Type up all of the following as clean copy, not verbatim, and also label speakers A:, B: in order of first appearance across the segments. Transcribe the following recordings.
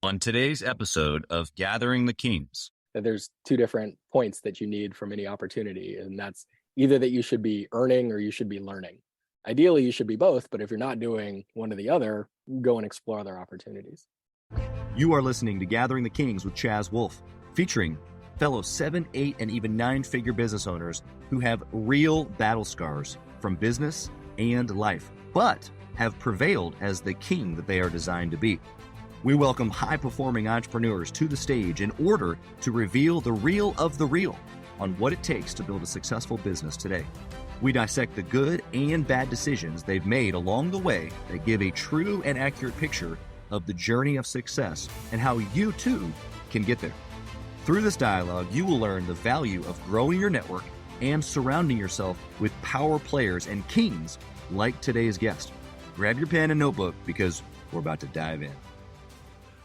A: On today's episode of Gathering the Kings.
B: There's two different points that you need from any opportunity, and that's either that you should be earning or you should be learning. Ideally, you should be both, but if you're not doing one or the other, go and explore other opportunities.
A: You are listening to Gathering the Kings with Chaz Wolfe, featuring fellow 7, 8, and even 9-figure business owners who have real battle scars from business and life, but have prevailed as the king that they are designed to be. We welcome high-performing entrepreneurs to the stage in order to reveal the real of the real on what it takes to build a successful business today. We dissect the good and bad decisions they've made along the way that give a true and accurate picture of the journey of success and how you too can get there. Through this dialogue, you will learn the value of growing your network and surrounding yourself with power players and kings like today's guest. Grab your pen and notebook because we're about to dive in.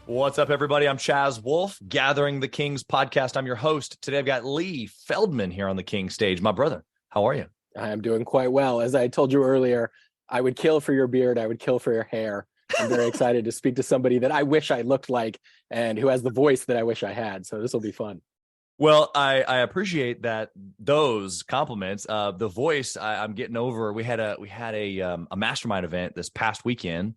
C: What's up, everybody? I'm Chaz Wolfe, Gathering the Kings podcast. I'm your host. Today, I've got Leigh Feldman here on the King stage. My brother, how are you?
B: I'm doing quite well. As I told you earlier, I would kill for your beard. I would kill for your hair. I'm very excited to speak to somebody that I wish I looked like and who has the voice that I wish I had. So this will be fun.
C: Well, I appreciate those compliments. The voice I'm getting over. We had a mastermind event this past weekend.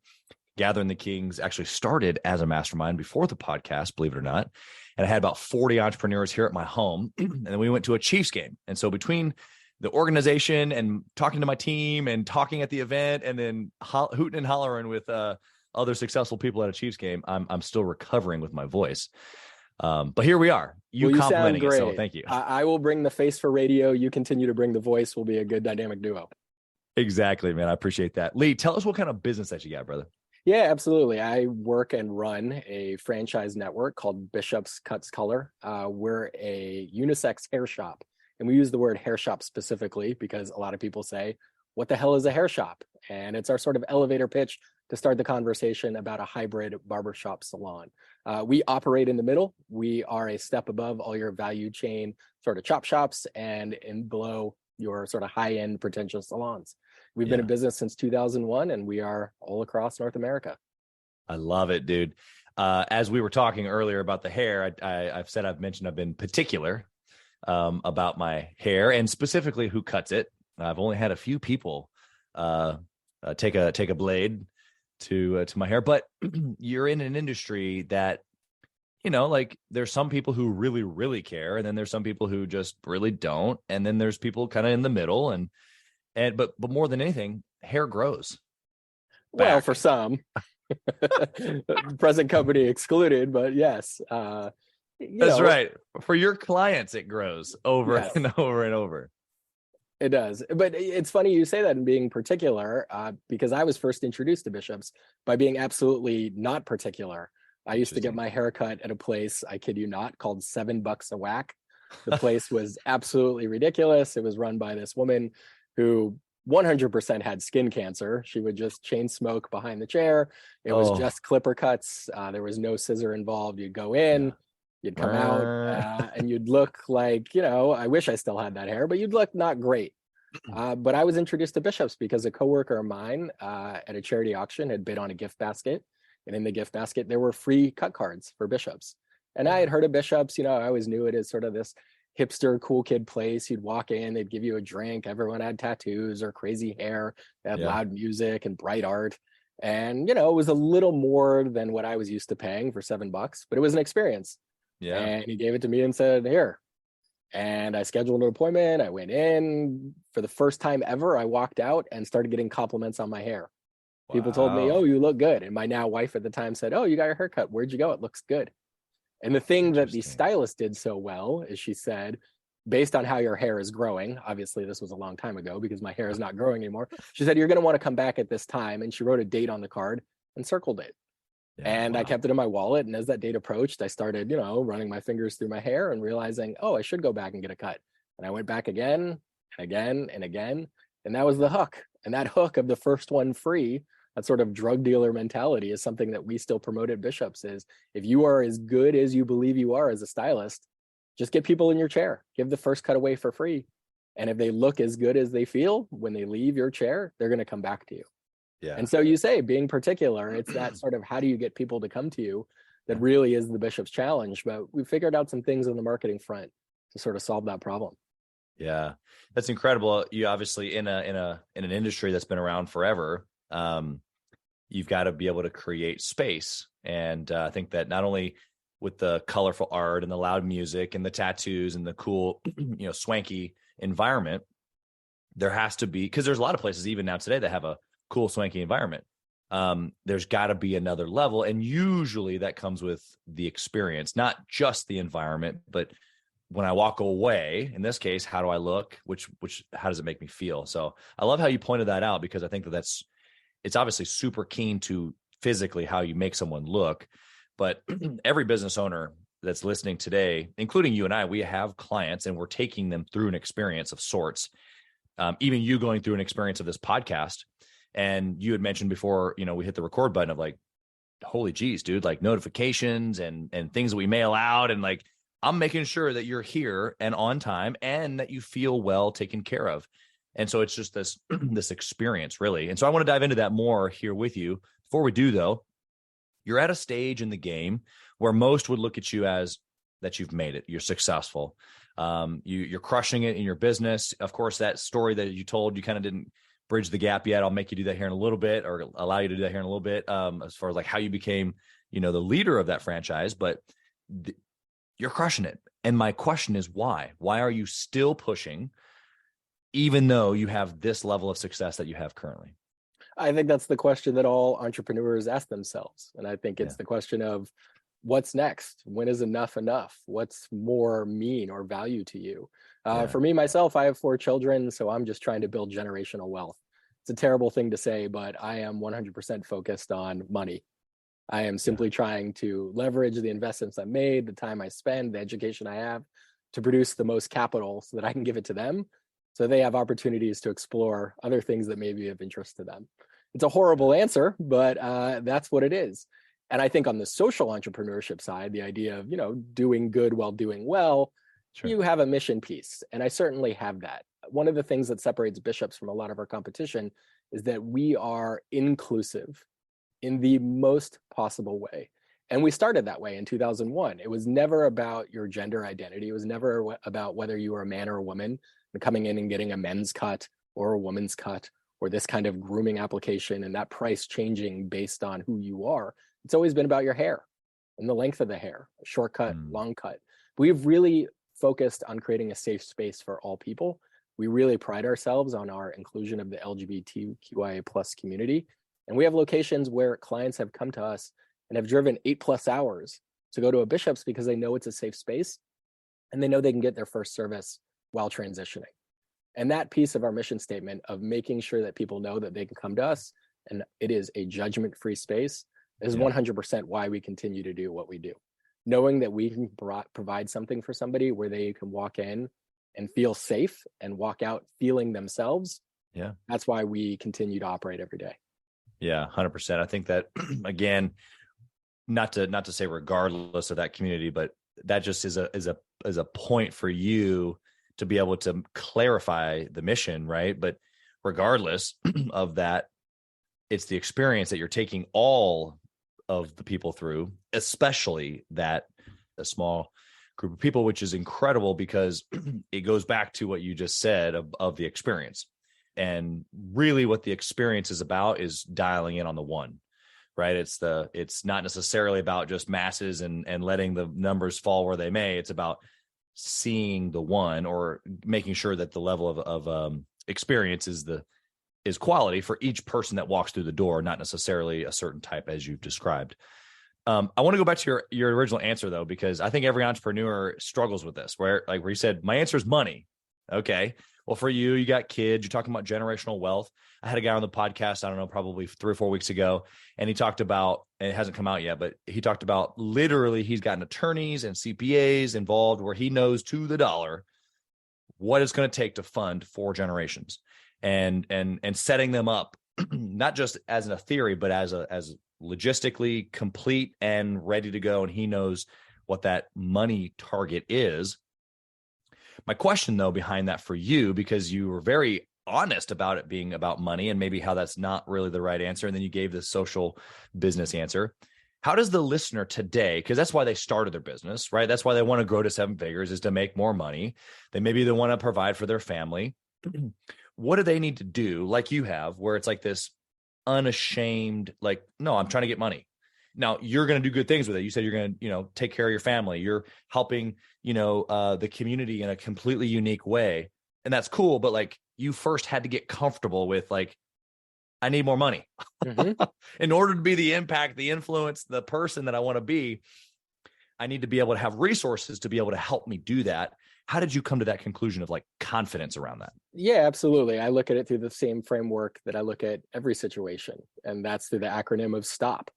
C: Gathering the Kings actually started as a mastermind before the podcast, believe it or not. And I had about 40 entrepreneurs here at my home. And then we went to a Chiefs game. And so between the organization and talking to my team and talking at the event and then hooting and hollering with other successful people at a Chiefs game, I'm still recovering with my voice. But here we are. You complimenting it, so thank you.
B: I will bring the face for radio. You continue to bring the voice. We'll be a good dynamic duo.
C: Exactly, man. I appreciate that. Leigh, tell us what kind of business that you got, brother.
B: Yeah, absolutely. I work and run a franchise network called Bishop's Cuts Color. We're a unisex hair shop. And we use the word hair shop specifically because a lot of people say, what the hell is a hair shop? And it's our sort of elevator pitch to start the conversation about a hybrid barbershop salon. We operate in the middle. We are a step above all your value chain sort of chop shops and in below your sort of high-end pretentious salons. We've been in business since 2001, and we are all across North America.
C: I love it, dude. As we were talking earlier about the hair, I've mentioned I've been particular about my hair and specifically who cuts it. I've only had a few people take a blade to my hair, but you're in an industry that, you know, like there's some people who really, really care, and then there's some people who just really don't, and then there's people kind of in the middle, but more than anything, hair grows.
B: Well, for some, present company excluded, but yes.
C: That's right. For your clients, it grows over and over and over.
B: It does. But it's funny you say that in being particular, because I was first introduced to Bishops by being absolutely not particular. I used to get my hair cut at a place, I kid you not, called $7 a whack. The place was absolutely ridiculous. It was run by this woman who 100% had skin cancer. She would just chain smoke behind the chair. It was just clipper cuts. There was no scissor involved. You'd go in, you'd come out, and you'd look like, you know, I wish I still had that hair, but you'd look not great. But I was introduced to Bishops because a coworker of mine at a charity auction had bid on a gift basket. And in the gift basket, there were free cut cards for Bishops. And I had heard of Bishops, you know, I always knew it as sort of this hipster cool kid place. You'd walk in, they'd give you a drink. Everyone had tattoos or crazy hair. They had loud music and bright art. And, you know, it was a little more than what I was used to paying for $7, but it was an experience. Yeah. And he gave it to me and said, here. And I scheduled an appointment. I went in. For the first time ever, I walked out and started getting compliments on my hair. Wow. People told me, oh, you look good. And my now wife at the time said, oh, you got your hair cut. Where'd you go? It looks good. And the thing that the stylist did so well is she said, based on how your hair is growing, obviously this was a long time ago because my hair is not growing anymore. She said, you're going to want to come back at this time. And she wrote a date on the card and circled it. I kept it in my wallet. And as that date approached, I started, you know, running my fingers through my hair and realizing, oh, I should go back and get a cut. And I went back again and again and again. And that was the hook. And that hook of the first one free, that sort of drug dealer mentality, is something that we still promote at Bishops. Is if you are as good as you believe you are as a stylist, just get people in your chair, give the first cut away for free. And if they look as good as they feel when they leave your chair, they're going to come back to you. Yeah. And so you say, being particular, it's that sort of, how do you get people to come to you? that really is the Bishop's challenge. But we figured out some things on the marketing front to sort of solve that problem.
C: Yeah, that's incredible. You obviously in an industry that's been around forever, you've got to be able to create space. And I think that not only with the colorful art and the loud music and the tattoos and the cool, swanky environment, there has to be, because there's a lot of places even now today that have a cool, swanky environment. There's got to be another level. And usually that comes with the experience, not just the environment, but when I walk away, in this case, how do I look? How does it make me feel? So I love how you pointed that out, because I think it's obviously super keen to physically how you make someone look. But every business owner that's listening today, including you and I, we have clients and we're taking them through an experience of sorts. Even you going through an experience of this podcast. And you had mentioned before, we hit the record button of like, holy geez, dude, like notifications and things that we mail out. And like, I'm making sure that you're here and on time and that you feel well taken care of. And so it's just this experience, really. And so I want to dive into that more here with you. Before we do, though, you're at a stage in the game where most would look at you as that you've made it. You're successful. You're crushing it in your business. Of course, that story that you told, you kind of didn't bridge the gap yet. I'll make you do that here in a little bit, or allow you to do that here in a little bit, as far as like how you became, the leader of that franchise. But you're crushing it. And my question is why? Why are you still pushing, even though you have this level of success that you have currently?
B: I think that's the question that all entrepreneurs ask themselves. And I think it's the question of what's next? When is enough enough? What's more mean or value to you? For me, myself, I have 4 children, so I'm just trying to build generational wealth. It's a terrible thing to say, but I am 100% focused on money. I am simply trying to leverage the investments I made, the time I spend, the education I have to produce the most capital so that I can give it to them, so they have opportunities to explore other things that may be of interest to them. It's a horrible answer, but that's what it is. And I think on the social entrepreneurship side, the idea of, doing good while doing well, you have a mission piece. And I certainly have that. One of the things that separates Bishops from a lot of our competition is that we are inclusive in the most possible way. And we started that way in 2001. It was never about your gender identity. It was never about whether you were a man or a woman and coming in and getting a men's cut or a woman's cut or this kind of grooming application and that price changing based on who you are. It's always been about your hair and the length of the hair, short cut, long cut. We've really focused on creating a safe space for all people. We really pride ourselves on our inclusion of the LGBTQIA+ community. And we have locations where clients have come to us and have driven 8+ hours to go to a Bishop's because they know it's a safe space and they know they can get their first service while transitioning. And that piece of our mission statement of making sure that people know that they can come to us and it is a judgment-free space is 100% why we continue to do what we do. Knowing that we can provide something for somebody where they can walk in and feel safe and walk out feeling themselves. Yeah. That's why we continue to operate every day.
C: Yeah, 100%. I think that, again, not to say regardless of that community, but that just is a point for you to be able to clarify the mission, right? But regardless of that, it's the experience that you're taking all of the people through, especially that a small group of people, which is incredible because it goes back to what you just said of the experience. And really what the experience is about is dialing in on the one, right? It's not necessarily about just masses and letting the numbers fall where they may. It's about seeing the one or making sure that the level of experience is quality for each person that walks through the door, not necessarily a certain type as you've described. I want to go back to your original answer though, because I think every entrepreneur struggles with this, where you said, my answer is money. Okay. Well, for you got kids, you're talking about generational wealth. I had a guy on the podcast, I don't know, probably 3 or 4 weeks ago, and he talked about, and it hasn't come out yet, but he talked about literally he's gotten attorneys and CPAs involved where he knows to the dollar what it's going to take to fund 4 generations and setting them up, not just as a theory, but as logistically complete and ready to go. And he knows what that money target is. My question, though, behind that for you, because you were very honest about it being about money and maybe how that's not really the right answer, and then you gave the social business answer. how does the listener today, because that's why they started their business, right? That's why they want to grow to 7 figures, is to make more money. They want to provide for their family. What do they need to do, like you have, where it's like this unashamed, like, no, I'm trying to get money. Now you're going to do good things with it. You said you're going to, take care of your family. You're helping, the community in a completely unique way. And that's cool. But like, you first had to get comfortable with like, I need more money in order to be the impact, the influence, the person that I want to be. I need to be able to have resources to be able to help me do that. How did you come to that conclusion of like confidence around that?
B: Yeah, absolutely. I look at it through the same framework that I look at every situation. And that's through the acronym of S.T.O.P,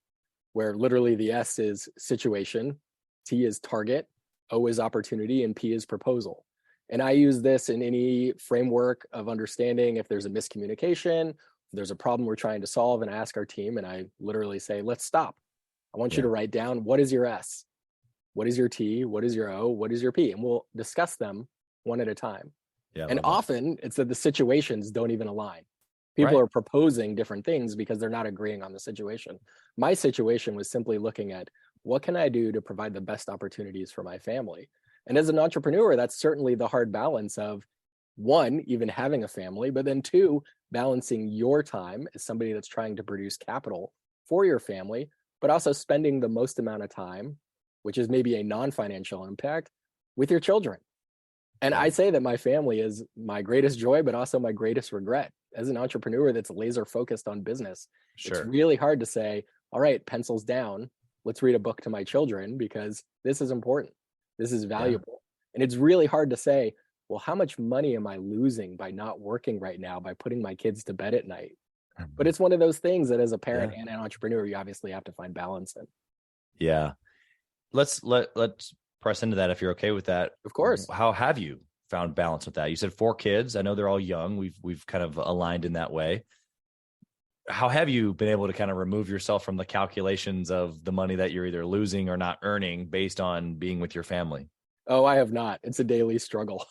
B: where literally the S is situation, T is target, O is opportunity, and P is proposal. And I use this in any framework of understanding if there's a miscommunication, if there's a problem we're trying to solve, and I ask our team, and I literally say, let's stop. I want you to write down, what is your S? What is your T? What is your O? What is your P? And we'll discuss them one at a time.
C: Yeah,
B: and often it's that the situations don't even align. People are proposing different things because they're not agreeing on the situation. My situation was simply looking at, what can I do to provide the best opportunities for my family? And as an entrepreneur, that's certainly the hard balance of, one, even having a family, but then two, balancing your time as somebody that's trying to produce capital for your family, but also spending the most amount of time, which is maybe a non-financial impact, with your children. And I say that my family is my greatest joy, but also my greatest regret. As an entrepreneur that's laser focused on business, it's really hard to say, all right, pencils down, let's read a book to my children because this is important. This is valuable. And it's really hard to say, well, how much money am I losing by not working right now, by putting my kids to bed at night? But it's one of those things that as a parent and an entrepreneur, you obviously have to find balance in.
C: Yeah. Let's press into that if you're okay with that.
B: Of course.
C: How have you found balance with that? You said 4 kids. I know they're all young. We've kind of aligned in that way. How have you been able to kind of remove yourself from the calculations of the money that you're either losing or not earning based on being with your family?
B: Oh, I have not. It's a daily struggle.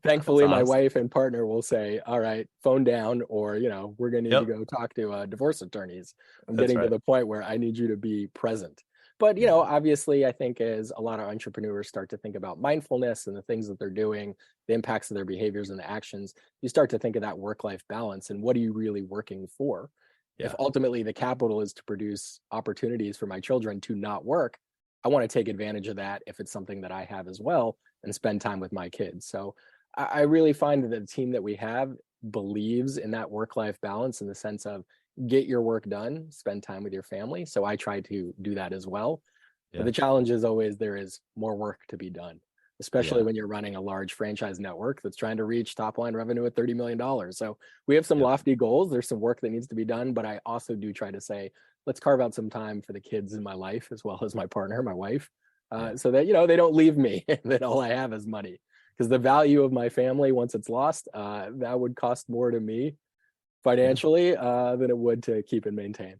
B: Thankfully, my wife and partner will say, all right, phone down, or, we're going to need to go talk to divorce attorneys. I'm getting to the point where I need you to be present. But, obviously, I think as a lot of entrepreneurs start to think about mindfulness and the things that they're doing, the impacts of their behaviors and the actions, you start to think of that work-life balance and what are you really working for? Yeah. If ultimately the capital is to produce opportunities for my children to not work, I want to take advantage of that if it's something that I have as well and spend time with my kids. So I really find that the team that we have believes in that work-life balance in the sense of get your work done, spend time with your family. So I try to do that as well. Yeah. But the challenge is always there is more work to be done, especially when you're running a large franchise network that's trying to reach top line revenue at $30 million. So we have some lofty goals. There's some work that needs to be done, but I also do try to say, let's carve out some time for the kids in my life, as well as my partner, my wife, so that, they don't leave me, that all I have is money. Because the value of my family, once it's lost, that would cost more to me financially than it would to keep and maintain.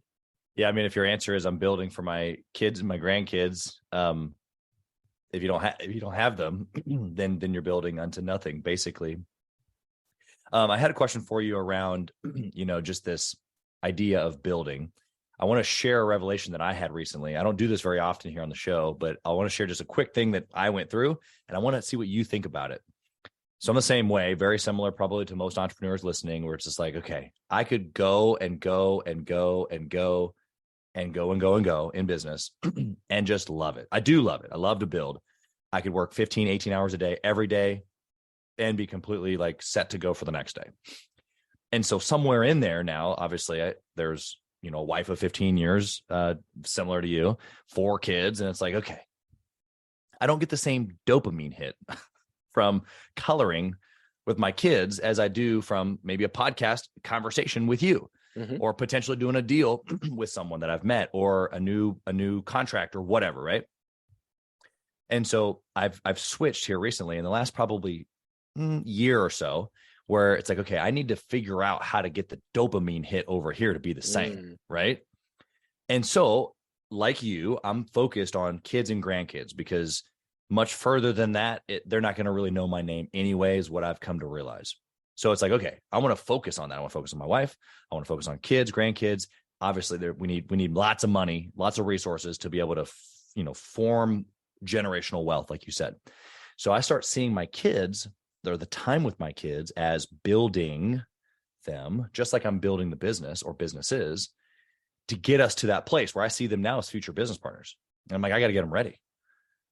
C: Yeah. I mean, if your answer is I'm building for my kids and my grandkids, if you don't have them, then you're building unto nothing, basically. I had a question for you around, just this idea of building. I want to share a revelation that I had recently. I don't do this very often here on the show, but I want to share just a quick thing that I went through, and I want to see what you think about it. So I'm the same way, very similar probably to most entrepreneurs listening, where it's just like, okay, I could go and go and go and go and go and go and go in business and just love it. I do love it. I love to build. I could work 15, 18 hours a day, every day, and be completely like set to go for the next day. And so somewhere in there now, obviously there's, a wife of 15 years, similar to you, 4 kids. And it's like, okay, I don't get the same dopamine hit from coloring with my kids as I do from maybe a podcast conversation with you, or potentially doing a deal with someone that I've met, or a new contract or whatever. Right. And so I've switched here recently in the last probably year or so, where it's like, okay, I need to figure out how to get the dopamine hit over here to be the same. Right. And so like you, I'm focused on kids and grandkids, because much further than that, they're not going to really know my name anyway, is what I've come to realize. So it's like, okay, I want to focus on that. I want to focus on my wife. I want to focus on kids, grandkids. obviously we need lots of money, lots of resources to be able to, form generational wealth, like you said. So I start seeing my kids, or the time with my kids, as building them, just like I'm building the business or businesses, to get us to that place where I see them now as future business partners. And I'm like, I got to get them ready.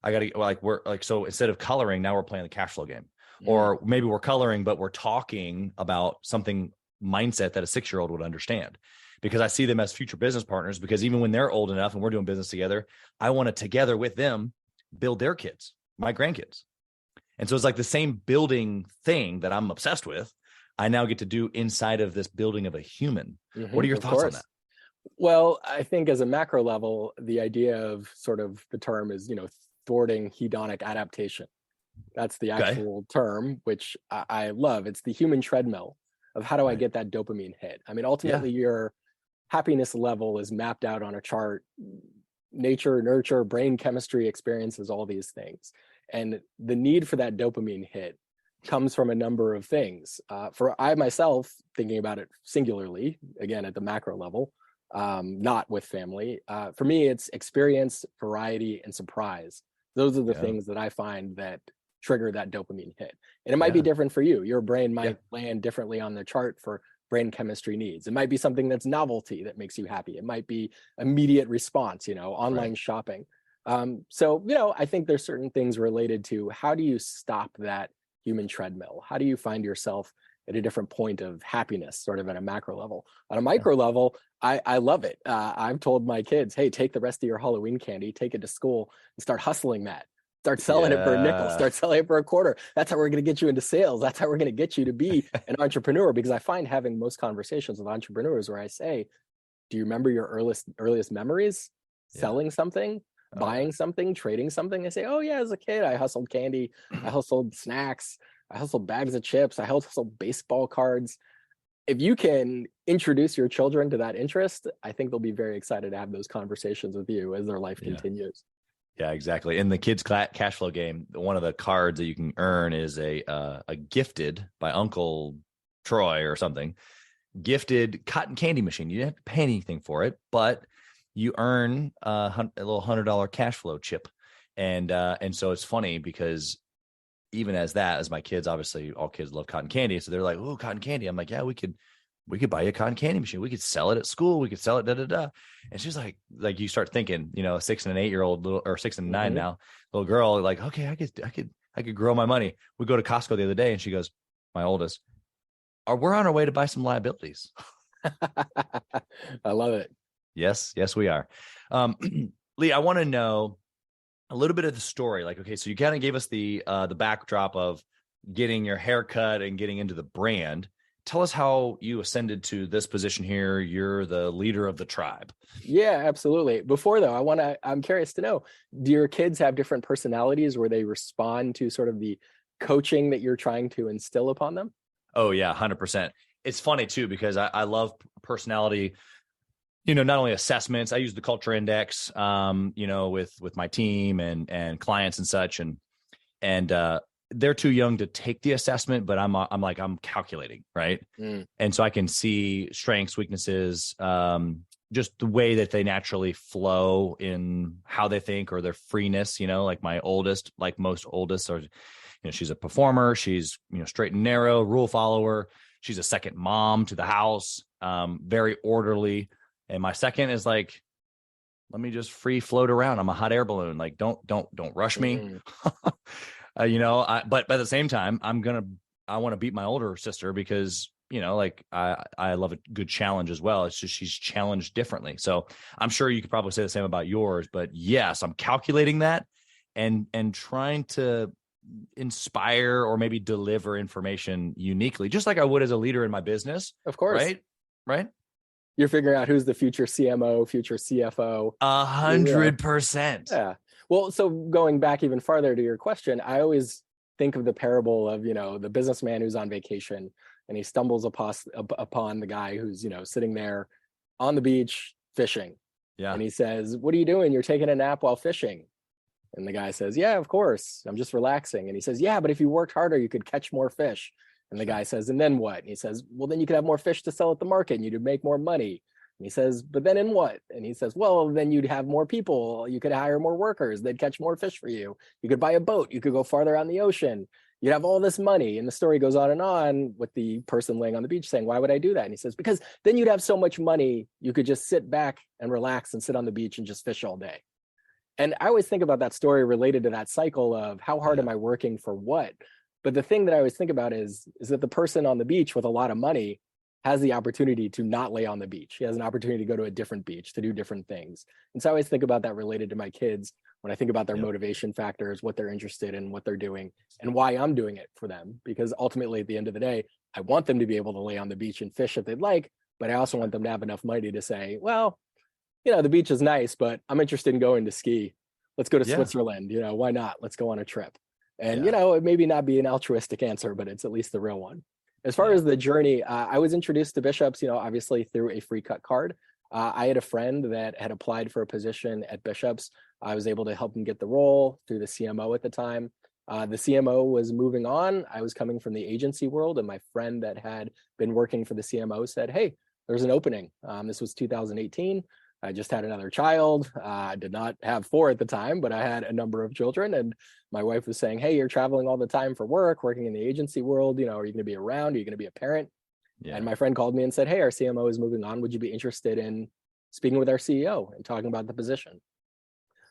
C: I got to so instead of coloring, now we're playing the cash flow game. Or maybe we're coloring, but we're talking about something mindset that a 6-year-old would understand, because I see them as future business partners, because even when they're old enough and we're doing business together, I want to together with them build their kids, my grandkids. And so it's like the same building thing that I'm obsessed with, I now get to do inside of this building of a human. What are your thoughts on that?
B: Well, I think as a macro level, the idea of sort of the term is, thwarting hedonic adaptation. That's the actual term, which I love. It's the human treadmill of how do I get that dopamine hit? I mean, ultimately, your happiness level is mapped out on a chart. Nature, nurture, brain chemistry, experiences, all these things. And the need for that dopamine hit comes from a number of things. For I myself, thinking about it singularly, again, at the macro level, not with family, for me, it's experience, variety, and surprise. Those are the things that I find that trigger that dopamine hit. And it might be different for you. Your brain might land differently on the chart for brain chemistry needs. It might be something that's novelty that makes you happy. It might be immediate response, online shopping. So, I think there's certain things related to how do you stop that human treadmill? How do you find yourself at a different point of happiness, sort of at a macro level? On a micro level, I love it. I've told my kids, hey, take the rest of your Halloween candy, take it to school and start hustling that. Start selling it for a nickel, start selling it for a quarter. That's how we're going to get you into sales. That's how we're going to get you to be an entrepreneur. Because I find having most conversations with entrepreneurs where I say, do you remember your earliest memories? Selling something, buying something, trading something? They say, oh yeah, as a kid, I hustled candy. I hustled snacks. I hustled bags of chips. I hustled baseball cards. If you can introduce your children to that interest, I think they'll be very excited to have those conversations with you as their life continues.
C: Yeah, exactly. In the kids' cash flow game, one of the cards that you can earn is a gifted by Uncle Troy or something, gifted cotton candy machine. You didn't have to pay anything for it, but you earn a little $100 cash flow chip. And so it's funny because even as my kids, obviously all kids love cotton candy. So they're like, oh, cotton candy. I'm like, yeah, we could buy you a cotton candy machine. We could sell it at school. We could sell it, And she's like you start thinking, a 6 and an 8-year-old or 6 and 9 now, little girl, like, okay, I could grow my money. We go to Costco the other day and she goes, my oldest, we're on our way to buy some liabilities.
B: I love it.
C: Yes, we are. Leigh, I want to know a little bit of the story. Like, okay, so you kind of gave us the backdrop of getting your haircut and getting into the brand. Tell us how you ascended to this position here. You're the leader of the tribe.
B: Yeah, absolutely. Before though, I'm curious to know, do your kids have different personalities where they respond to sort of the coaching that you're trying to instill upon them?
C: Oh yeah, 100%. It's funny too, because I love personality, not only assessments. I use the culture index, with my team and clients and such. And they're too young to take the assessment, but I'm calculating, right? And so I can see strengths, weaknesses, just the way that they naturally flow in how they think or their freeness, like my oldest, like most oldest are, she's a performer. She's, straight and narrow, rule follower. She's a second mom to the house, very orderly. And my second is like, let me just free float around. I'm a hot air balloon. Like, don't rush me. But at the same time, I want to beat my older sister because, I love a good challenge as well. It's just, she's challenged differently. So I'm sure you could probably say the same about yours, but yes, I'm calculating that and trying to inspire or maybe deliver information uniquely, just like I would as a leader in my business.
B: Of course.
C: Right.
B: You're figuring out who's the future CMO, future CFO.
C: 100%.
B: Yeah. Well, so going back even farther to your question, I always think of the parable of, the businessman who's on vacation and he stumbles upon the guy who's, sitting there on the beach fishing. Yeah. And he says, what are you doing? You're taking a nap while fishing. And the guy says, yeah, of course. I'm just relaxing. And he says, yeah, but if you worked harder, you could catch more fish. And the guy says, and then what? And he says, well, then you could have more fish to sell at the market and you'd make more money. And he says, but then in what? And he says, well, then you'd have more people. You could hire more workers. They'd catch more fish for you. You could buy a boat. You could go farther out in the ocean. You'd have all this money. And the story goes on and on with the person laying on the beach saying, why would I do that? And he says, because then you'd have so much money, you could just sit back and relax and sit on the beach and just fish all day. And I always think about that story related to that cycle of how hard am I working for what? But the thing that I always think about is that the person on the beach with a lot of money has the opportunity to not lay on the beach. He has an opportunity to go to a different beach, to do different things. And so I always think about that related to my kids when I think about their motivation factors, what they're interested in, what they're doing, and why I'm doing it for them. Because ultimately, at the end of the day, I want them to be able to lay on the beach and fish if they'd like, but I also want them to have enough money to say, well, the beach is nice, but I'm interested in going to ski. Let's go to Switzerland. Why not? Let's go on a trip. And, it maybe not be an altruistic answer, but it's at least the real one. As far as the journey, I was introduced to Bishop's, obviously through a free cut card. I had a friend that had applied for a position at Bishop's. I was able to help him get the role through the CMO at the time. The CMO was moving on. I was coming from the agency world, and my friend that had been working for the CMO said, hey, there's an opening. This was 2018. I just had another child. I did not have 4 at the time, but I had a number of children. And my wife was saying, hey, you're traveling all the time for work, working in the agency world. Are you going to be around? Are you going to be a parent? Yeah. And my friend called me and said, hey, our CMO is moving on. Would you be interested in speaking with our CEO and talking about the position?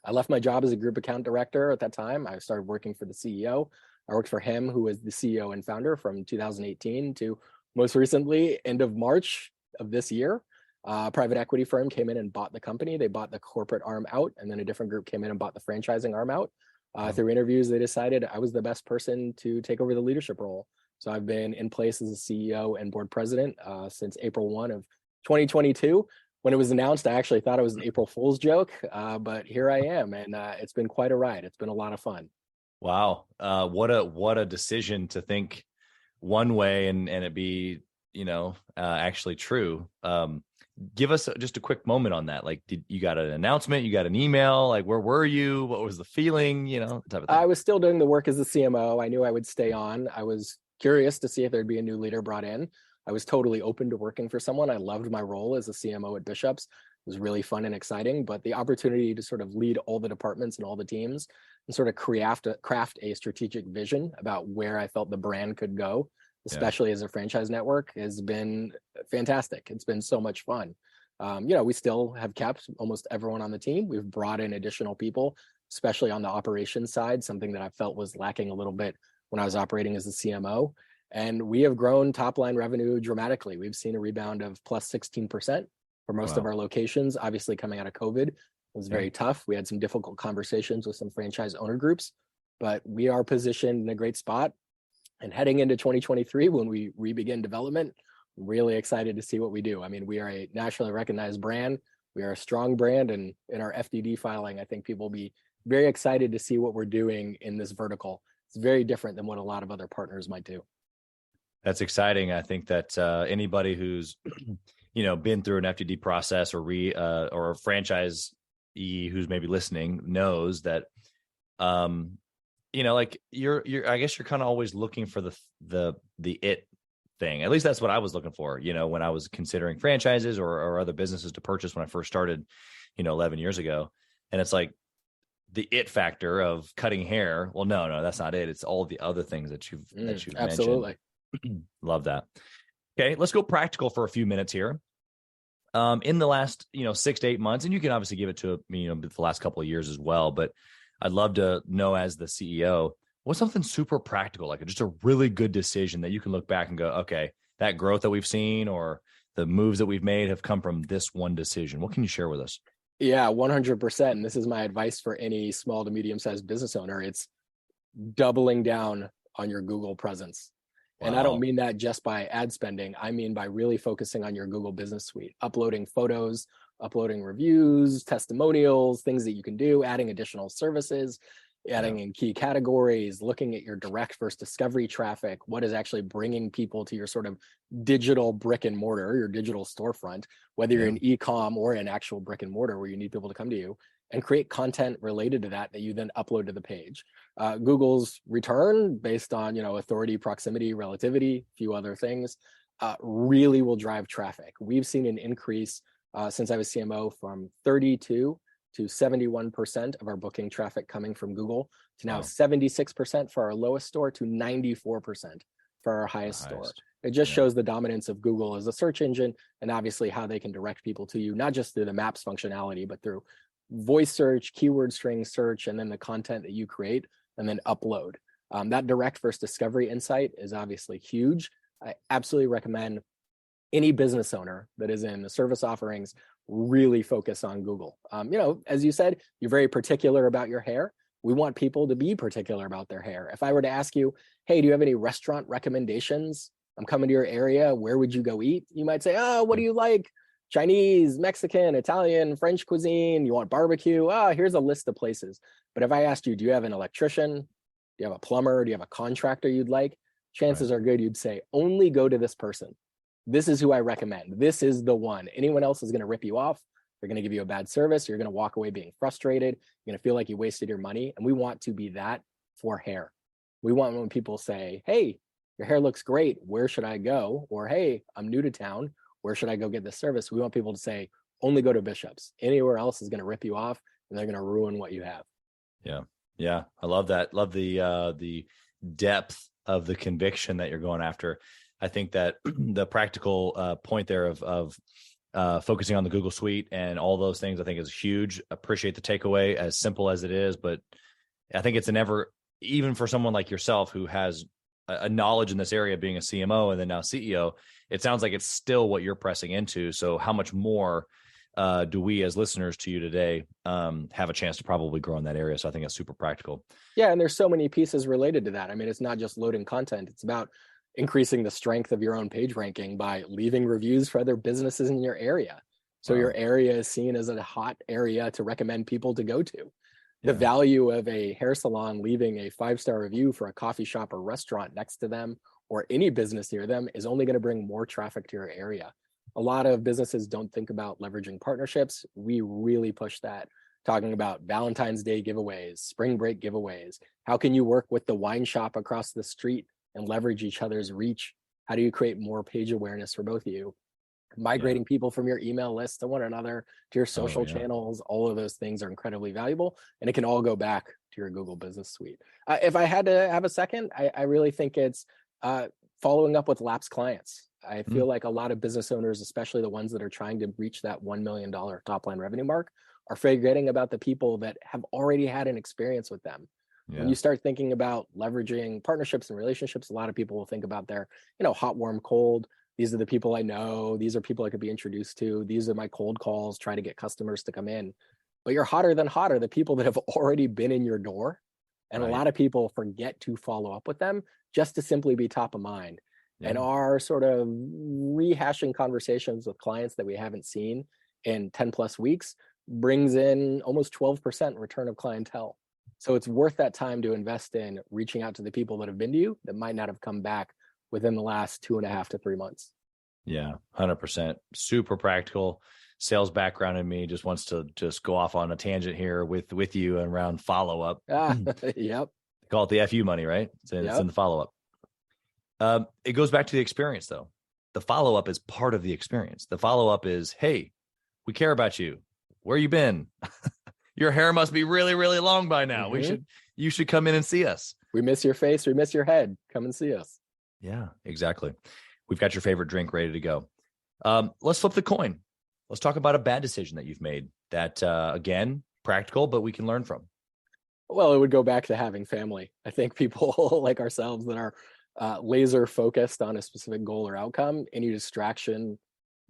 B: I left my job as a group account director at that time. I started working for the CEO. I worked for him, who was the CEO and founder from 2018 to most recently, end of March of this year. A private equity firm came in and bought the company. They bought the corporate arm out, and then a different group came in and bought the franchising arm out. Through interviews, they decided I was the best person to take over the leadership role. So I've been in place as a CEO and board president since April 1 of 2022. When it was announced, I actually thought it was an April Fool's joke, but here I am, and it's been quite a ride. It's been a lot of fun.
C: Wow, what a decision to think one way and it be actually true. Give us just a quick moment on that. Like, did you got an announcement? You got an email? Like, where were you? What was the feeling? Type of thing.
B: I was still doing the work as the CMO. I knew I would stay on. I was curious to see if there'd be a new leader brought in. I was totally open to working for someone. I loved my role as a CMO at Bishop's. It was really fun and exciting, but the opportunity to sort of lead all the departments and all the teams and sort of craft a strategic vision about where I felt the brand could go, especially as a franchise network, has been fantastic. It's been so much fun. We still have kept almost everyone on the team. We've brought in additional people, especially on the operations side, something that I felt was lacking a little bit when I was operating as the CMO. And we have grown top line revenue dramatically. We've seen a rebound of plus 16% for most of our locations. Obviously, coming out of COVID, it was very tough. We had some difficult conversations with some franchise owner groups, but we are positioned in a great spot. And heading into 2023, when we re-begin development, I'm really excited to see what we do. I mean, we are a nationally recognized brand. We are a strong brand. And in our FDD filing, I think people will be very excited to see what we're doing in this vertical. It's very different than what a lot of other partners might do.
C: That's exciting. I think that anybody who's, been through an FDD process or a franchisee who's maybe listening knows that, like I guess you're kind of always looking for the it thing. At least that's what I was looking for, when I was considering franchises or other businesses to purchase when I first started, 11 years ago. And it's like the it factor of cutting hair. Well, no, that's not it. It's all the other things that you've
B: absolutely
C: mentioned. Love that. Okay, let's go practical for a few minutes here. In the last, 6 to 8 months, and you can obviously give it to the last couple of years as well, but I'd love to know, as the CEO, what's something super practical, like just a really good decision that you can look back and go, okay, that growth that we've seen or the moves that we've made have come from this one decision. What can you share with us?
B: Yeah, 100%. And this is my advice for any small to medium-sized business owner. It's doubling down on your Google presence. Wow. And I don't mean that just by ad spending. I mean by really focusing on your Google Business Suite, uploading photos, uploading reviews, testimonials, things that you can do, adding additional services, adding in key categories, looking at your direct versus discovery traffic, what is actually bringing people to your sort of digital brick and mortar, your digital storefront, whether you're in e-com or an actual brick and mortar where you need people to come to you, and create content related to that you then upload to the page. Google's return based on, authority, proximity, relativity, a few other things, really will drive traffic. We've seen an increase since I was CMO, from 32 to 71% of our booking traffic coming from Google, to now 76% for our lowest store, to 94% for our highest store. It just shows the dominance of Google as a search engine, and obviously how they can direct people to you, not just through the maps functionality, but through voice search, keyword string search, and then the content that you create and then upload. That direct first discovery insight is obviously huge. I absolutely recommend any business owner that is in the service offerings really focus on Google. As you said, you're very particular about your hair. We want people to be particular about their hair. If I were to ask you, hey, do you have any restaurant recommendations? I'm coming to your area. Where would you go eat? You might say, oh, what do you like? Chinese, Mexican, Italian, French cuisine. You want barbecue? Here's a list of places. But if I asked you, do you have an electrician? Do you have a plumber? Do you have a contractor you'd like? Chances are good you'd say, only go to this person. This is who I recommend. This is the one. Anyone else is going to rip you off. They're going to give you a bad service. You're going to walk away being frustrated. You're going to feel like you wasted your money. And we want to be that for hair. We want when people say, hey, your hair looks great. Where should I go? Or, hey, I'm new to town. Where should I go get this service? We want people to say, only go to Bishop's. Anywhere else is going to rip you off and they're going to ruin what you have.
C: Yeah. Yeah. I love that. Love the depth of the conviction that you're going after. I think that the practical point there of focusing on the Google Suite and all those things, I think is huge. Appreciate the takeaway, as simple as it is, but I think it's even for someone like yourself who has a knowledge in this area, being a CMO and then now CEO, it sounds like it's still what you're pressing into. So how much more do we as listeners to you today have a chance to probably grow in that area? So I think it's super practical. Yeah.
B: And there's so many pieces related to that. I mean, it's not just loading content. It's about increasing the strength of your own page ranking by leaving reviews for other businesses in your area. So your area is seen as a hot area to recommend people to go to. The value of a hair salon leaving a 5-star review for a coffee shop or restaurant next to them or any business near them is only going to bring more traffic to your area. A lot of businesses don't think about leveraging partnerships. We really push that, talking about Valentine's Day giveaways, spring break giveaways. How can you work with the wine shop across the street and leverage each other's reach? How do you create more page awareness for both of you? Migrating people from your email list to one another, to your social channels, all of those things are incredibly valuable, and it can all go back to your Google Business Suite. If I had to have a second, I really think it's following up with lapsed clients. I feel like a lot of business owners, especially the ones that are trying to reach that $1 million top line revenue mark, are forgetting about the people that have already had an experience with them. When you start thinking about leveraging partnerships and relationships, a lot of people will think about their, hot, warm, cold. These are the people I know. These are people I could be introduced to. These are my cold calls, try to get customers to come in. But you're hotter than hot are the people that have already been in your door. And a lot of people forget to follow up with them just to simply be top of mind. And our sort of rehashing conversations with clients that we haven't seen in 10 plus weeks brings in almost 12% return of clientele. So it's worth that time to invest in reaching out to the people that have been to you that might not have come back within the last 2.5 to 3 months.
C: Yeah, 100%. Super practical. Sales background in me just wants to just go off on a tangent here with you around follow-up.
B: Yep.
C: Call it the FU money, right? It's in the follow-up. It goes back to the experience, though. The follow-up is part of the experience. The follow-up is, hey, we care about you. Where you been? Your hair must be really, really long by now. You should come in and see us.
B: We miss your face. We miss your head. Come and see us.
C: Yeah, exactly. We've got your favorite drink ready to go. Let's flip the coin. Let's talk about a bad decision that you've made that, again, practical, but we can learn from.
B: Well, it would go back to having family. I think people like ourselves that are laser focused on a specific goal or outcome, any distraction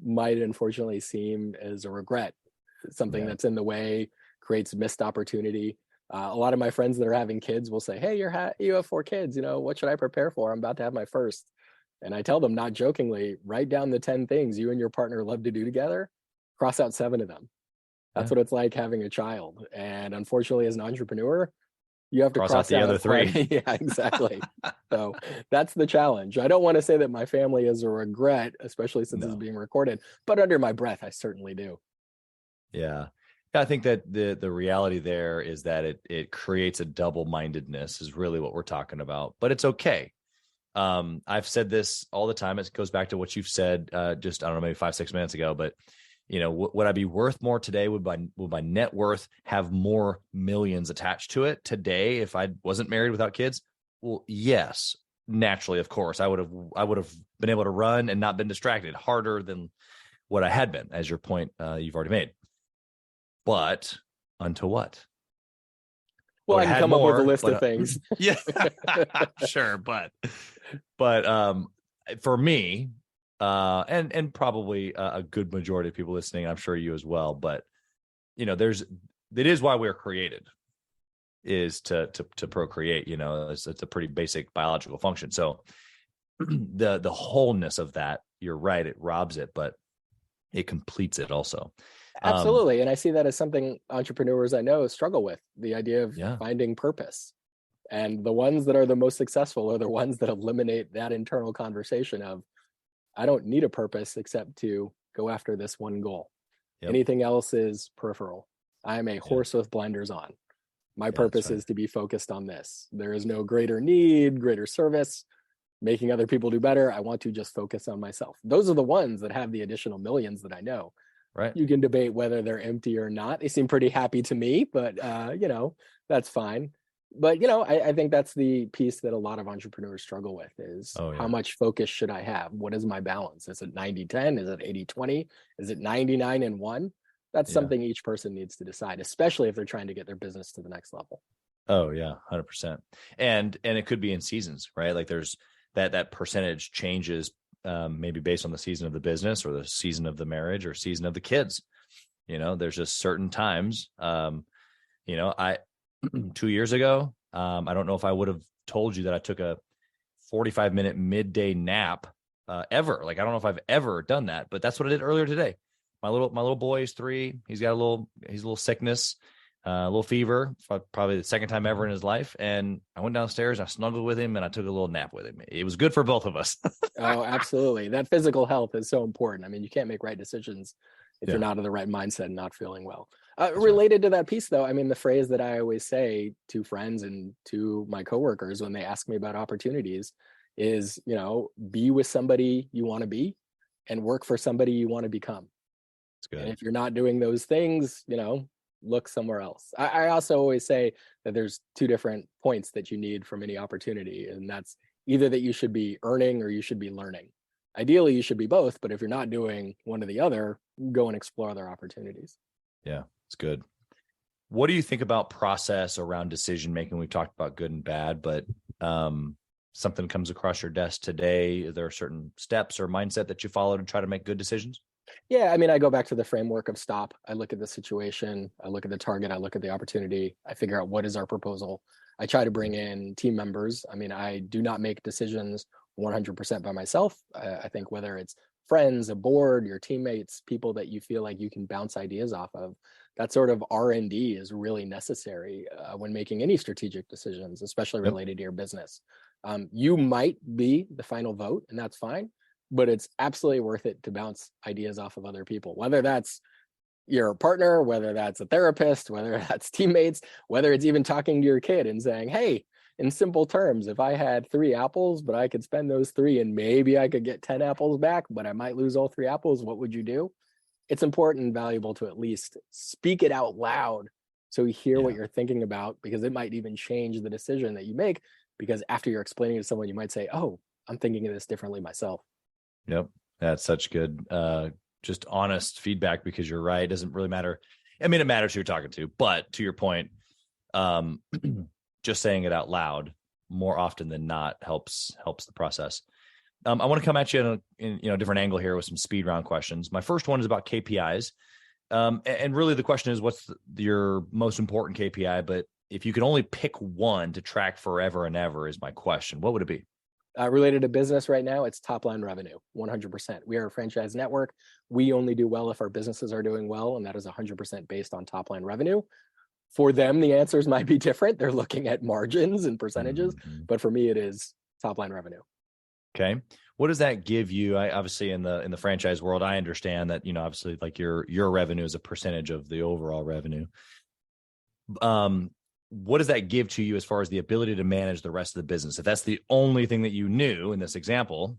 B: might unfortunately seem as a regret. Something that's in the way creates missed opportunity. A lot of my friends that are having kids will say, hey, you have 4 kids. What should I prepare for? I'm about to have my first. And I tell them, not jokingly, write down the 10 things you and your partner love to do together, cross out 7 of them. That's what it's like having a child. And unfortunately, as an entrepreneur, you have to cross out
C: the other 3.
B: Yeah, exactly. So that's the challenge. I don't want to say that my family is a regret, especially since it's being recorded, but under my breath, I certainly do.
C: Yeah. I think that the reality there is that it creates a double-mindedness is really what we're talking about, but it's okay. I've said this all the time. It goes back to what you've said just, I don't know, maybe 5-6 minutes ago, but Would I be worth more today? Would my net worth have more millions attached to it today if I wasn't married without kids? Well, yes, naturally, of course, I would have been able to run and not been distracted harder than what I had been, as your point you've already made. But unto what?
B: Well, I can come up with a list of things.
C: Yeah, sure, but for me, and probably a good majority of people listening, I'm sure you as well, but it is why we're created, is to procreate. It's a pretty basic biological function. So the wholeness of that, you're right, it robs it, but it completes it also.
B: Absolutely. And I see that as something entrepreneurs I know struggle with, the idea of finding purpose. And the ones that are the most successful are the ones that eliminate that internal conversation of, I don't need a purpose except to go after this one goal. Yep. Anything else is peripheral. I'm a horse with blinders on. My purpose is to be focused on this. There is no greater need, greater service, making other people do better. I want to just focus on myself. Those are the ones that have the additional millions that I know.
C: Right.
B: You can debate whether they're empty or not. They seem pretty happy to me, but that's fine. But I think that's the piece that a lot of entrepreneurs struggle with is how much focus should I have? What is my balance? Is it 90-10? Is it 80-20? Is it 99-1? That's something each person needs to decide, especially if they're trying to get their business to the next level.
C: Oh yeah, 100%. And it could be in seasons, right? Like there's that percentage changes maybe based on the season of the business or the season of the marriage or season of the kids. There's just certain times, I 2 years ago, I don't know if I would have told you that I took a 45-minute midday nap ever. Like, I don't know if I've ever done that, but that's what I did earlier today. My little boy is 3. He's got a little sickness, a little fever, probably the second time ever in his life. And I went downstairs, I snuggled with him, and I took a little nap with him. It was good for both of us.
B: Oh, absolutely. That physical health is so important. I mean, you can't make right decisions if you're not in the right mindset and not feeling well. Related to that piece, though, I mean, the phrase that I always say to friends and to my coworkers when they ask me about opportunities is, be with somebody you want to be and work for somebody you want to become.
C: That's good.
B: And if you're not doing those things, look somewhere else. I also always say that there's 2 different points that you need from any opportunity, and that's either that you should be earning or you should be learning. Ideally, you should be both, but if you're not doing one or the other, go and explore other opportunities.
C: Yeah, it's good. What do you think about process around decision making? We've talked about good and bad, but something comes across your desk today. Are there certain steps or mindset that you follow to try to make good decisions?
B: Yeah, I mean, I go back to the framework of S.T.O.P. I look at the situation, I look at the target, I look at the opportunity, I figure out what is our proposal. I try to bring in team members. I mean, I do not make decisions 100% by myself. I think whether it's friends, a board, your teammates, people that you feel like you can bounce ideas off of, that sort of R&D is really necessary when making any strategic decisions, especially related to your business. You might be the final vote, and that's fine, but it's absolutely worth it to bounce ideas off of other people, whether that's your partner, whether that's a therapist, whether that's teammates, whether it's even talking to your kid and saying, hey, in simple terms, if I had 3 apples, but I could spend those 3 and maybe I could get 10 apples back, but I might lose all 3 apples, what would you do? It's important and valuable to at least speak it out loud so we hear what you're thinking about, because it might even change the decision that you make, because after you're explaining it to someone, you might say, oh, I'm thinking of this differently myself. Yep.
C: That's such good, just honest feedback, because you're right. It doesn't really matter. I mean, it matters who you're talking to, but to your point, just saying it out loud more often than not helps the process. I want to come at you in a different angle here with some speed round questions. My first one is about KPIs. And really the question is, what's your most important KPI? But if you could only pick one to track forever and ever is my question, what would it be?
B: Related to business right now, it's top line revenue, 100%. We are a franchise network. We only do well if our businesses are doing well, and that is 100% based on top line revenue. For them, the answers might be different. They're looking at margins and percentages, but for me, it is top line revenue.
C: Okay. What does that give you? Obviously in the franchise world, I understand that, obviously like your revenue is a percentage of the overall revenue. What does that give to you as far as the ability to manage the rest of the business? If that's the only thing that you knew in this example,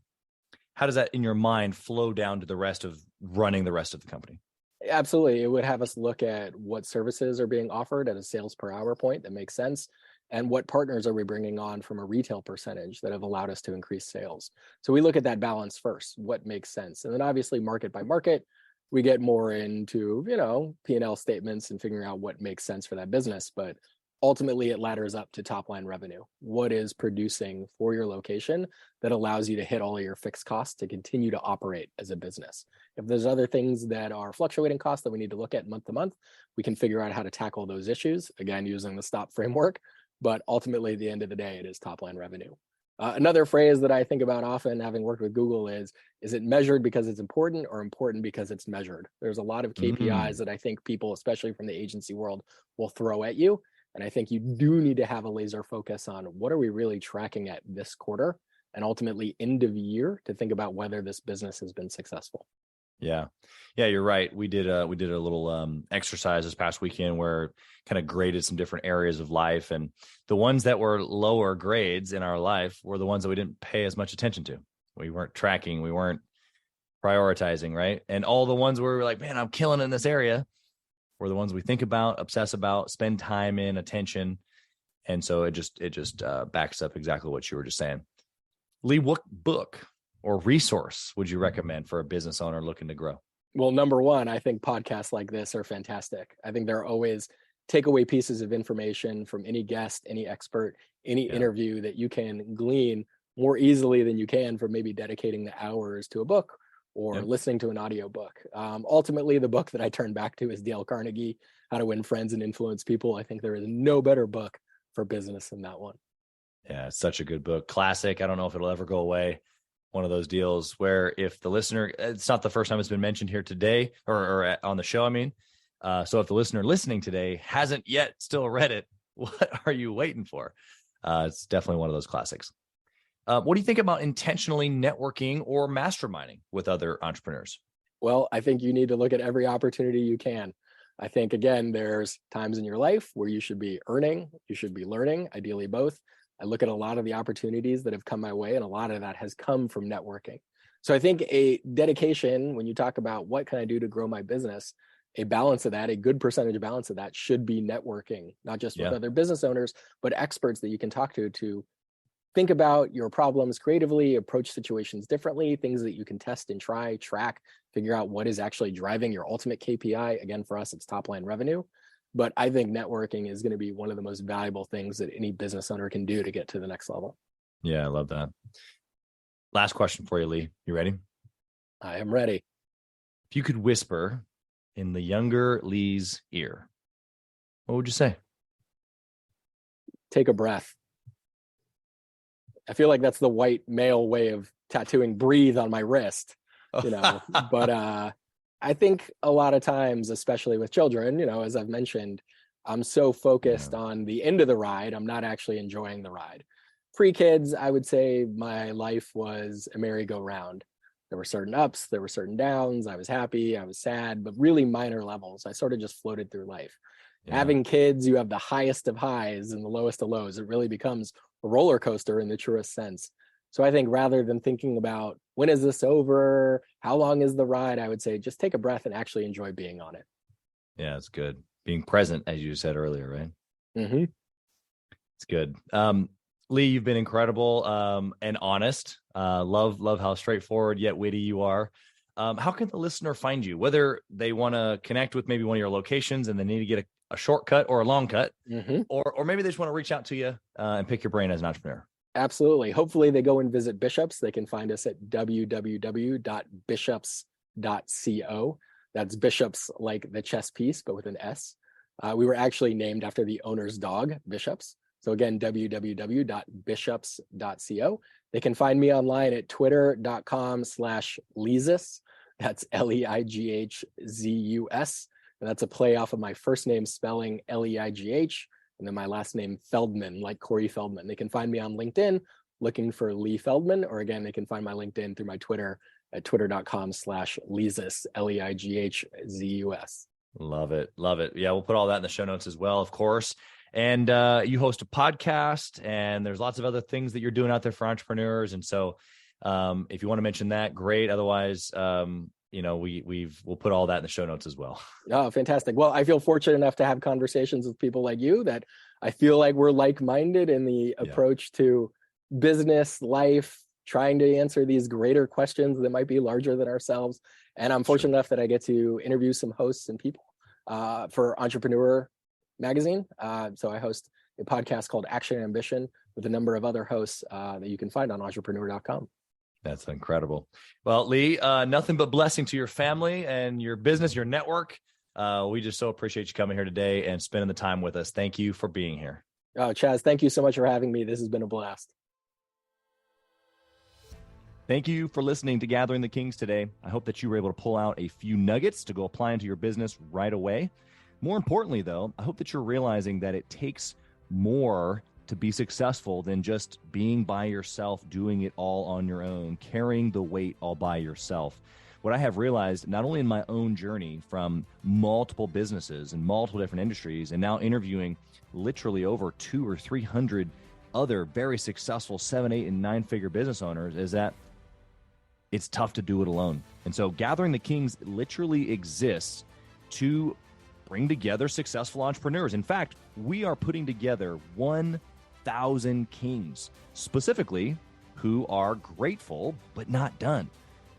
C: how does that in your mind flow down to the rest of running the rest of the company?
B: Absolutely. It would have us look at what services are being offered at a sales per hour point that makes sense. And what partners are we bringing on from a retail percentage that have allowed us to increase sales? So we look at that balance first, what makes sense. And then obviously market by market, we get more into, P&L statements and figuring out what makes sense for that business. But ultimately it ladders up to top line revenue. What is producing for your location that allows you to hit all of your fixed costs to continue to operate as a business? If there's other things that are fluctuating costs that we need to look at month to month, we can figure out how to tackle those issues, again, using the S.T.O.P framework. But ultimately, at the end of the day, it is top line revenue. Another phrase that I think about often, having worked with Google, is it measured because it's important or important because it's measured? There's a lot of KPIs that I think people, especially from the agency world, will throw at you. And I think you do need to have a laser focus on what are we really tracking at this quarter and ultimately end of year to think about whether this business has been successful.
C: Yeah. You're right. We did a little exercise this past weekend where kind of graded some different areas of life, and the ones that were lower grades in our life were the ones that we didn't pay as much attention to. We weren't tracking, we weren't prioritizing, right? And all the ones where we were like, man, I'm killing in this area, were the ones we think about, obsess about, spend time in, attention. And so it just backs up exactly what you were just saying. Leigh, what book or resource would you recommend for a business owner looking to grow?
B: Well, number one, I think podcasts like this are fantastic. I think there are always takeaway pieces of information from any guest, any expert, any interview that you can glean more easily than you can from maybe dedicating the hours to a book or listening to an audiobook. Ultimately, the book that I turn back to is Dale Carnegie, How to Win Friends and Influence People. I think there is no better book for business than that one. Yeah,
C: it's such a good book. Classic. I don't know if it'll ever go away. One of those deals where if the listener, it's not the first time it's been mentioned here today or on the show, I mean. So if the listener listening today hasn't yet still read it, what are you waiting for? It's definitely one of those classics. What do you think about intentionally networking or masterminding with other entrepreneurs?
B: Well, I think you need to look at every opportunity you can. I think, again, there's times in your life where you should be earning, you should be learning, ideally both. I look at a lot of the opportunities that have come my way, and a lot of that has come from networking. So I think a dedication, when you talk about what can I do to grow my business, a balance of that, a good percentage balance of that should be networking, not just with other business owners, but experts that you can talk to think about your problems creatively, approach situations differently, things that you can test and try, track, figure out what is actually driving your ultimate KPI. Again, for us, it's top line revenue. But I think networking is going to be one of the most valuable things that any business owner can do to get to the next level.
C: Yeah, I love that. Last question for you, Leigh. You ready?
B: I am ready.
C: If you could whisper in the younger Leigh's ear, what would you say?
B: Take a breath. I feel like that's the white male way of tattooing breathe on my wrist, but I think a lot of times, especially with children, as I've mentioned, I'm so focused on the end of the ride, I'm not actually enjoying the ride. Pre-kids, I would say my life was a merry-go-round. There were certain ups, there were certain downs. I was happy, I was sad, but really minor levels. I sort of just floated through life. Having kids, you have the highest of highs and the lowest of lows. It really becomes a roller coaster in the truest sense. So I think rather than thinking about when is this over, how long is the ride, I would say just take a breath and actually enjoy being on it. Yeah, it's good. Being present, as you said earlier, right? Mm-hmm. It's good. Leigh, you've been incredible and honest. Love how straightforward yet witty you are. How can the listener find you? Whether they want to connect with maybe one of your locations and they need to get a shortcut or a long cut, or maybe they just want to reach out to you and pick your brain as an entrepreneur. Absolutely. Hopefully they go and visit Bishops. They can find us at www.bishops.co. That's Bishops like the chess piece, but with an S. We were actually named after the owner's dog, Bishops. So again, www.bishops.co. They can find me online at twitter.com/Leighzus. That's Leighzus. And that's a play off of my first name spelling Leigh, and then my last name Feldman, like Corey Feldman. They can find me on LinkedIn looking for Leigh Feldman, or again, they can find my LinkedIn through my Twitter at twitter.com/Leighzus, Leighzus. Love it. Yeah, we'll put all that in the show notes as well, of course. And you host a podcast, and there's lots of other things that you're doing out there for entrepreneurs. And so if you want to mention that, great. Otherwise,
C: we'll put all that in the show notes as well.
B: Oh, fantastic. Well, I feel fortunate enough to have conversations with people like you that I feel like we're like-minded in the approach to business, life, trying to answer these greater questions that might be larger than ourselves. And I'm fortunate enough that I get to interview some hosts and people for Entrepreneur Magazine. So I host a podcast called Action and Ambition with a number of other hosts that you can find on entrepreneur.com.
C: That's incredible. Well, Leigh, nothing but blessing to your family and your business, your network. We just so appreciate you coming here today and spending the time with us. Thank you for being here.
B: Oh, Chaz, thank you so much for having me. This has been a blast.
C: Thank you for listening to Gathering the Kings today. I hope that you were able to pull out a few nuggets to go apply into your business right away. More importantly, though, I hope that you're realizing that it takes more to be successful than just being by yourself, doing it all on your own, carrying the weight all by yourself. What I have realized, not only in my own journey from multiple businesses and multiple different industries, and now interviewing literally over 200 or 300 other very successful 7, 8, and 9-figure business owners, is that it's tough to do it alone. And so Gathering the Kings literally exists to bring together successful entrepreneurs. In fact, we are putting together 1,000 kings, specifically who are grateful but not done.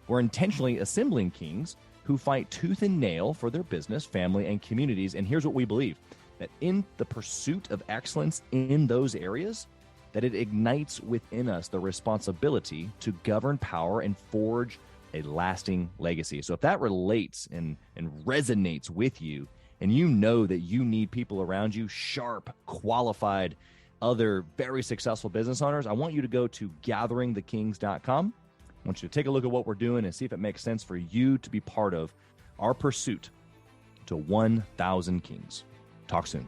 C: We're intentionally assembling kings who fight tooth and nail for their business, family, and communities. And here's what we believe, that in the pursuit of excellence in those areas, that it ignites within us the responsibility to govern power and forge a lasting legacy. So if that relates and resonates with you, and you know that you need people around you, sharp, qualified, other very successful business owners, I want you to go to gatheringthekings.com. I want you to take a look at what we're doing and see if it makes sense for you to be part of our pursuit to 1,000 kings. Talk soon.